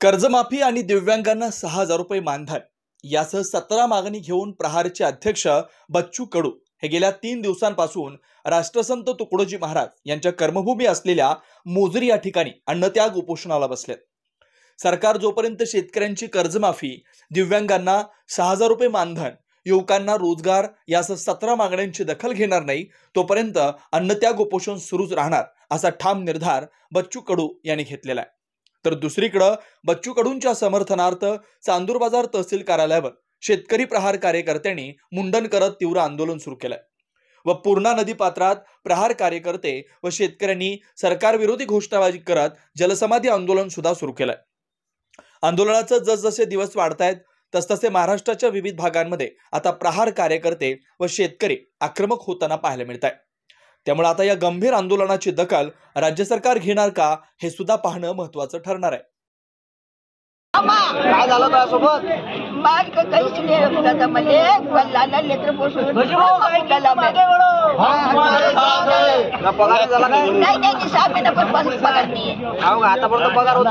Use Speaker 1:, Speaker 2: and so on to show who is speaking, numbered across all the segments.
Speaker 1: कर्जमाफी आणि दिव्यांगांना 6,000 रुपये मानधन यासह 17 मागणी घेऊन प्रहारचे अध्यक्ष बच्चू कडू हे गेल्या 3 दिवसांपासून राष्ट्रसंत तुकडोजी महाराज यांच्या कर्मभूमी असलेल्या मोजरी या ठिकाणी अन्नत्याग उपोषणाला बसलेत। सरकार जोपर्यंत शेतकऱ्यांची कर्जमाफी, दिव्यांगांना 6,000 रुपये मानधन, युवकांना रोजगार यासह 17 मागण्यांची दखल घेणार नाही तोपर्यंत अन्नत्याग उपोषण सुरूच राहणार असा ठाम निर्धार बच्चू कडू यांनी घेतलेला आहे। तर दुसरीकडे बच्चू कडूंच्या समर्थनार्थ चांदूर बाजार तहसील कार्यालयावर शेतकरी प्रहार कार्यकर्त्यांनी मुंडन करत तीव्र आंदोलन सुरू केलंय व पूर्णा नदी पात्रात प्रहार कार्यकर्ते व शेतकऱ्यांनी सरकार विरोधी घोषणाबाजी करत जलसमाधी आंदोलन सुद्धा सुरू केलंय। आंदोलनाचे जसजसे दिवस वाढतायत तसतसे महाराष्ट्राच्या विविध भागांमध्ये आता प्रहार कार्यकर्ते व शेतकरी आक्रमक होताना पाहायला मिळत आहे। त्यामुळे आता या गंभीर आंदोलनाची दखल राज्य सरकार घेणार का हे सुद्धा पाहणं महत्त्वाचं ठरणार आहे।
Speaker 2: काय झालं त्यासोबत? माग काहीच नाही दादा, म्हणजे वल्लाला लेकर पोषण पगार झाला काय? नाही नाही, 6 महिन्यापासून पगार नाही आहे। आतापर्यंत पगार होत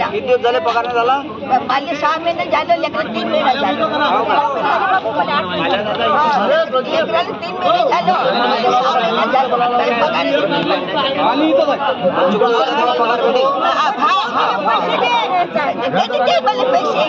Speaker 2: किती दिवस झाले पगार नाही झाला? माझे 6 महिने झाले, लेकर 3 महिने झाले। पैसे